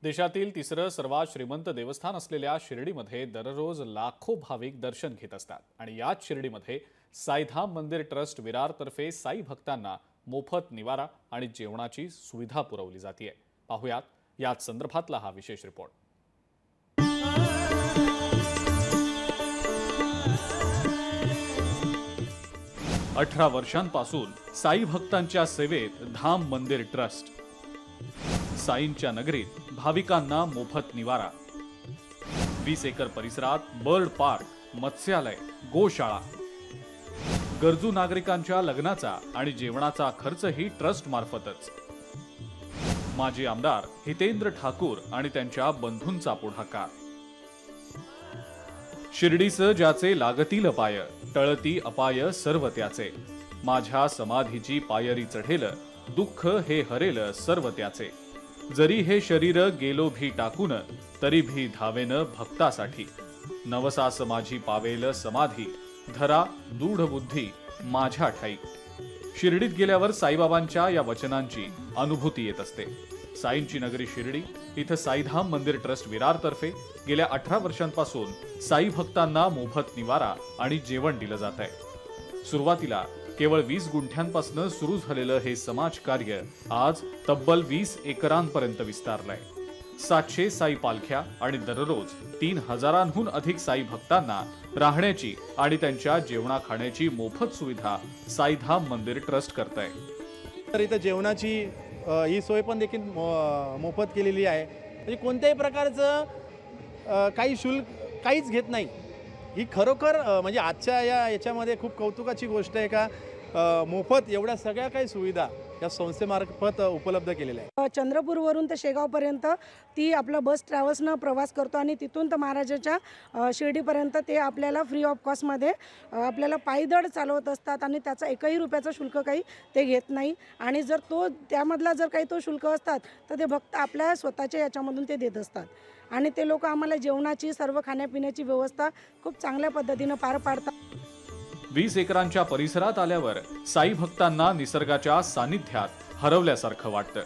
देशातील तिसरं सर्वात श्रीमंत देवस्थान असलेल्या शिर्डीमध्ये दररोज लाखो भाविक दर्शन घेत असतात आणि याच शिर्डीमध्ये साईधाम मंदिर ट्रस्ट विरारतर्फे साई भक्तांना मोफत निवारा आणि जेवणाची सुविधा पुरवली जाते। पाहुयात याच संदर्भातला हा विशेष रिपोर्ट। अठरा वर्षांपासून साई भक्तांच्या सेवेत धाम मंदिर ट्रस्ट। साईंच्या नगरीत भाविकांना मोफत निवारा। 20 एकर परिसरात बर्ड पार्क, मत्स्यालय, गोशाळा। गरजू नागरिकांच्या लग्नाचा आणि जेवणाचा खर्चही ट्रस्ट मार्फतच। माजी आमदार हितेंद्र ठाकूर आणि त्यांच्या बंधूंचा पुढाकार। शिर्डीचं ज्याचे लागतील पाय, टळती अपाय सर्व त्याचे। माझ्या समाधीची पायरी चढेल, दुःख हे हरेल सर्व त्याचे। जरी हे शरीर गेलो भी टाकून, तरी भी धावेन भक्तासाठी। नवसास माझी पावेल समाधी, धरा दृढ बुद्धी माझ्या ठाई। शिर्डीत गेल्यावर साईबाबांच्या या वचनांची अनुभूती येत असते। साईंची नगरी शिर्डी इथं साईधाम मंदिर ट्रस्ट विरारतर्फे गेल्या 18 वर्षांपासून साई भक्तांना मोफत निवारा आणि जेवण दिलं जात आहे। सुरुवातीला केवळ 20 गुंठ्यांपासून सुरू झालेलं हे समाज कार्य आज तब्बल 20 एकरांपर्यंत विस्तारलंय। 700 साई पालख्या आणि दररोज 3000हून अधिक साई भक्तांना राहण्याची आणि त्यांच्या जेवणा खाण्याची मोफत सुविधा साईधाम मंदिर ट्रस्ट करतंय। तर इथं जेवणाची ही सोय पण देखील मोफत केलेली आहे। म्हणजे कोणत्याही प्रकारचं काही शुल्क काहीच घेत नाही। ही खरोखर म्हणजे आजच्या याच्यामध्ये खूप कौतुकाची गोष्ट आहे का मोफत एवढ्या सगळ्या काही सुविधा या संस्थेमार्फत उपलब्ध केलेल्या आहे। चंद्रपूरवरून ते शेगावपर्यंत ती आपला बस ट्रॅव्हल्सनं प्रवास करतो आणि तिथून तर महाराजाच्या शिर्डीपर्यंत ते आपल्याला फ्री ऑफ कॉस्टमध्ये आपल्याला पायदळ चालवत असतात आणि त्याचा एकही रुपयाचं शुल्क काही ते घेत नाही। आणि जर त्यामधला जर काही तो शुल्क असतात तर ते भक्त आपल्या स्वतःच्या याच्यामधून ते देत असतात आणि ते लोक आम्हाला जेवणाची सर्व खाण्यापिण्याची व्यवस्था खूप चांगल्या पद्धतीनं पार पाडतात। 20 एकरांच्या परिसरात आल्यावर साई भक्तांना निसर्गाच्या सानिध्यात हरवल्यासारखं वाटतं।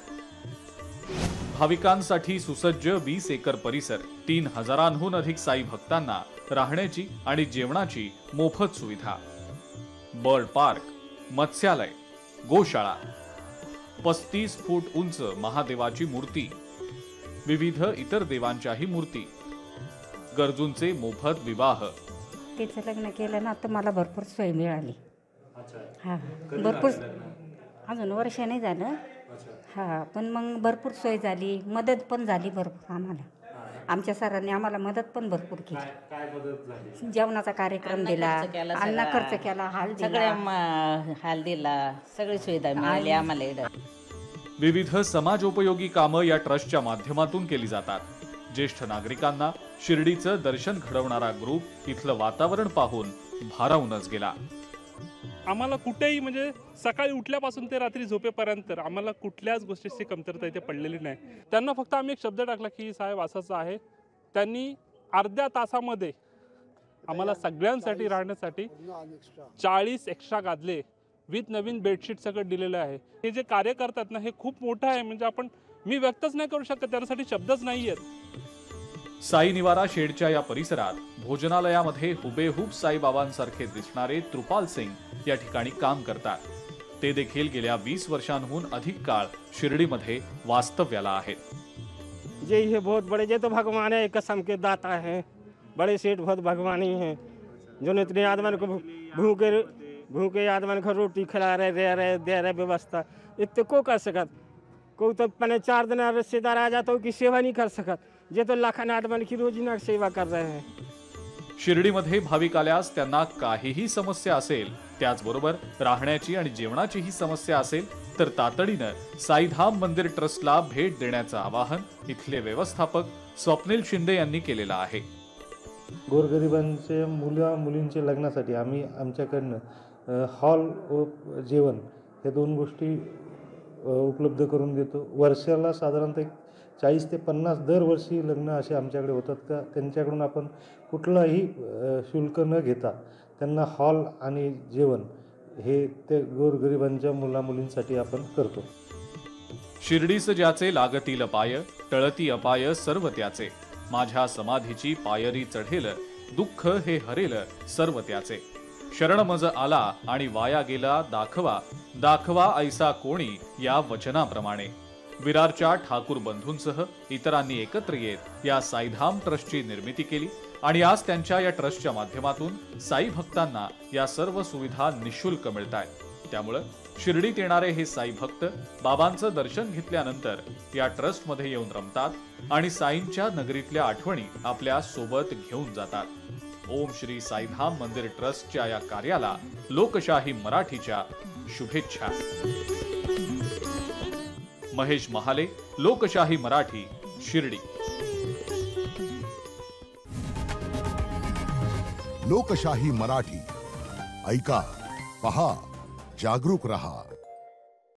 भाविकांसाठी सुसज्ज 20 एकर परिसर, 3000हून अधिक साई भक्तांना राहण्याची आणि जेवणाची मोफत सुविधा। बर्ड पार्क, मत्स्यालय, गोशाळा, 35 फूट उंच महादेवाची मूर्ती, विविध इतर देवांच्याही मूर्ती, गरजूंचे मोफत विवाह। तिचं लग्न केलं ना तर मला भरपूर सोय मिळाली। हां भरपूर, अजून वर्ष नाही झालं। हां पण मग भरपूर सोय झाली, मदत पण झाली भरपूर आम्हाला। आमच्या सरांनी आम्हाला मदत पण भरपूर केली। जेवणाचा कार्यक्रम दिला, अन्न खर्च केला, हाल दिला, सगळी सुविधा मिळाली आम्हाला। विविध समाजोपयोगी कामं या ट्रस्टच्या माध्यमातून केली जातात। ज्येष्ठ नागरिकांना शिर्डीचं दर्शन घडवणारा ग्रुप इथलं वातावरण पाहून भारावूनच गेला। आम्हाला कुठेही म्हणजे सकाळी उठल्यापासून ते रात्री झोपेपर्यंत आम्हाला कुठल्याच गोष्टीची कमतरता इथे पडलेली नाही। त्यांना फक्त आम्ही एक शब्द टाकला की साहेब असंच आहे। त्यांनी अर्ध्या तासामध्ये आम्हाला सगळ्यांसाठी राहण्यासाठी 40 एक्स्ट्रा गादले विथ नवीन बेडशीट सगळं दिलेलं आहे। हे जे कार्य करतात ना हे खूप मोठं आहे, म्हणजे मी व्यक्तच नाही करू शकत, त्यासाठी शब्दच नाही आहेत। साई निवारा शेडच्या या परिसरात भोजनालयामध्ये हुबेहूब साईबाबांसारखे दिसणारे त्रुपाल सिंग या ठिकाणी काम करतात। ते देखील गेल्या 20 वर्षांहून अधिक काळ शिर्डीमध्ये वास्तव्याला आहेत। ये बहुत बड़े, ये तो भगवान है, कसम के दाता है, बड़े सेठ बहुत भगवानी है, जो इतने आदमी को भूखे आदमी को रोटी खिला रहे, दे रहे व्यवस्था। इतने को कर सकत, कोई तो पहले 4 दिन रिश्तेदार आ जाता की सेवा नहीं कर सकत, जे तो लाखाने आदमी की रोजीना सेवा कर रहे हैं। शिर्डीमध्ये भाविक आल्यास त्यांना काहीही समस्या असेल, त्याचबरोबर राहण्याची आणि जेवणाचीही समस्या असेल तर तातडीनं साईधाम मंदिर ट्रस्टला भेट देण्याचं आवाहन इथले व्यवस्थापक स्वप्नील शिंदे यांनी केलेलं आहे। गोरगरिबांचे मुलींचे लग्नासाठी आम्ही आमच्याकडनं हॉल व जेवण हे 2 गोष्टी उपलब्ध करून देतो। वर्षाला साधारणतः 40 ते 50 दरवर्षी लग्न असे आमच्याकडे होतात का त्यांच्याकडून आपण कुठलाही शुल्क न घेता त्यांना हॉल आणि जेवण हे ते गोरगरिबांच्या मुलामुलींसाठी आपण करतो। शिर्डीस ज्याचे लागतील पाय, टळती अपाय सर्व त्याचे, माझ्या समाधीची पायरी चढेल, दुःख हे हरेल सर्व त्याचे. शरण मज आला आणि वाया गेला दाखवा, दाखवा ऐसा कोणी या वचनाप्रमाणे. विरारच्या ठाकूर बंधूंसह इतरांनी एकत्र येत या साईधाम ट्रस्टची निर्मिती केली आणि आज त्यांच्या या ट्रस्टच्या माध्यमातून साई भक्तांना या सर्व सुविधा निशुल्क मिळतायत. त्यामुळे शिर्डीत येणारे हे साई भक्त बाबांचं दर्शन घेतल्यानंतर या ट्रस्टमध्ये येऊन रमतात आणि साईंच्या नगरीतल्या आठवणी आपल्या सोबत घेऊन जातात. ओम श्री साईधाम मंदिर ट्रस्टच्या या कार्याला लोकशाही मराठीच्या शुभेच्छा. महेश महाले, लोकशाही मराठी, शिर्डी. लोकशाही मराठी ऐका, पहा, जागरूक रहा.